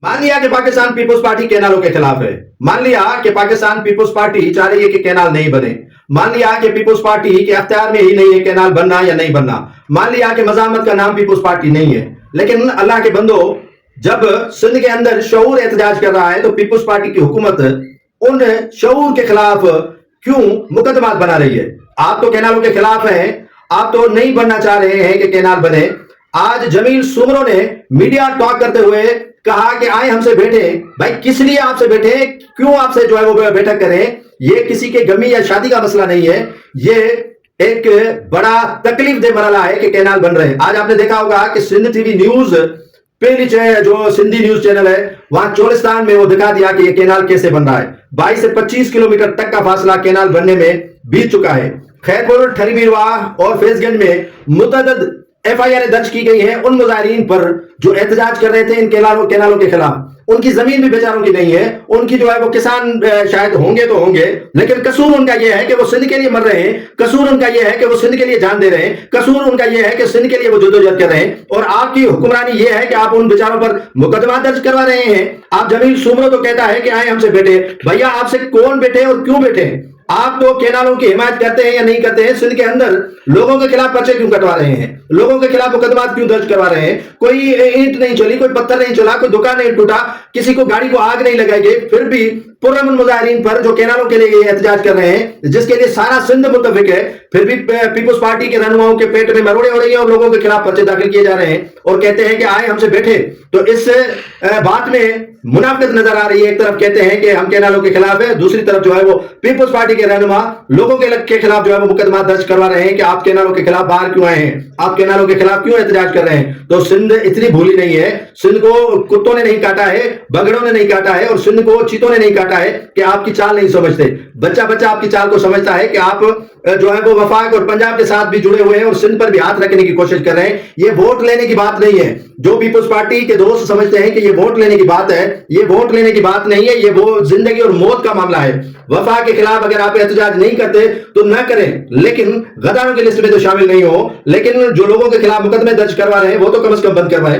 मान लिया कि पाकिस्तान पीपुल्स पार्टी कैनालों के खिलाफ है, मान लिया कि पाकिस्तान पीपुल्स पार्टी चाह रही है कि कैनाल नहीं बने, मान लिया कि पीपुल्स पार्टी के अख्तियार में ही नहीं है कैनाल बनना या नहीं बनना, मान लिया कि मज़ामत का नाम पीपुल्स पार्टी नहीं है, लेकिन अल्लाह के बंदो, जब सिंध के अंदर शऊर एहतजाज कर रहा है तो पीपुल्स पार्टी की हुकूमत उन शऊर के खिलाफ क्यों मुकदमा बना रही है? आप तो कैनालों के खिलाफ हैं, आप तो नहीं बनना चाह रहे हैं कि कैनाल बने। आज जमील सुमरो ने मीडिया टॉक करते हुए कहा कि आए हमसे बैठे। भाई किस लिए आपसे बैठे, क्यों आपसे जो है वो बैठक करें? ये किसी के गमी या शादी का मसला नहीं है, ये एक बड़ा तकलीफ दे मरला है कि कैनाल बन रहे हैं। आज आपने देखा होगा कि सिंध टीवी न्यूज पे नीचे जो सिंधी न्यूज चैनल है वहां चोलिस्तान में वो दिखा दिया कि ये कैनाल कैसे बन रहा है। 22 से 25 किलोमीटर तक का फासला कैनाल बनने में बीत चुका है। खैरपुर, ठरीबीरवाह और फैजगंज में मुतअद्दिद FIR दर्ज की गई है उन मुजाहिरीन पर जो एहतजाज कर रहे थे इन कैनालों के खिलाफ। उनकी जमीन भी बेचारों की नहीं है, उनकी जो है वो किसान शायद होंगे तो होंगे, लेकिन कसूर उनका यह है कि वो सिंध के लिए मर रहे हैं, कसूर उनका यह है कि वो सिंध के लिए जान दे रहे हैं, कसूर उनका यह है कि सिंध के लिए वो जद्दोजहद कर रहे हैं। और आपकी हुक्मरानी यह है कि आप उन बेचारों पर मुकदमा दर्ज करवा रहे हैं। आप जमील सुमरो तो कहता है कि आए हमसे बैठे। भैया आपसे कौन बैठे और क्यों बैठे? आप तो कैनालों की हिमायत करते हैं या नहीं करते हैं? सिंध के अंदर लोगों के खिलाफ पर्चे क्यों कटवा रहे हैं, लोगों के खिलाफ मुकदमा क्यों दर्ज करवा रहे हैं? कोई ईंट नहीं चली, कोई पत्थर नहीं चला, कोई दुकान नहीं टूटा, किसी को गाड़ी को आग नहीं लगाई गई, फिर भी पुरअमन मुजाहिरीन पर जो कैनालों के लिए एहतजाज कर रहे हैं, जिसके लिए सारा सिंध मुतफिक है, फिर भी पीपुल्स पार्टी के रहनुमाओं के पेट में मरोड़े हो रही है और लोगों के खिलाफ पर्चे दाखिल किए जा रहे हैं और कहते हैं कि आए हमसे बैठे। तो इस बात में मुनाफिकत नजर आ रही है। एक तरफ कहते हैं कि हम कैनालों के खिलाफ है, दूसरी तरफ जो है वो पीपुल्स पार्टी के रहनुमा लोगों के खिलाफ जो है वो मुकदमा दर्ज करवा रहे हैं कि आप कैनालों के खिलाफ बाहर क्यों आए हैं, आप कैनालों के खिलाफ क्यों एहतजाज कर रहे हैं। तो सिंध इतनी भूली नहीं है, सिंध को कुत्तों ने नहीं काटा है, बगड़ों ने नहीं काटा है और सिंध को चीतों ने नहीं काटा है कि आपकी चाल नहीं समझते। बच्चा बच्चा आपकी चाल को समझता है कि आप जो है वो वफाक और पंजाब के साथ भी जुड़े हुए हैं और सिंध पर भी हाथ रखने की कोशिश कर रहे हैं। ये वोट लेने की बात नहीं है। जो पीपुल्स पार्टी के दोस्त समझते हैं कि ये वोट लेने की बात है, ये वोट लेने की बात नहीं है, ये वो जिंदगी और मौत का मामला है। वफा के खिलाफ अगर आप एहतजाज नहीं करते तो न करें, लेकिन गद्दारों की लिस्ट में तो शामिल नहीं हो। लेकिन जो लोगों के खिलाफ मुकदमे दर्ज करवा रहे हैं वो तो कम से कम बंद करवाएं।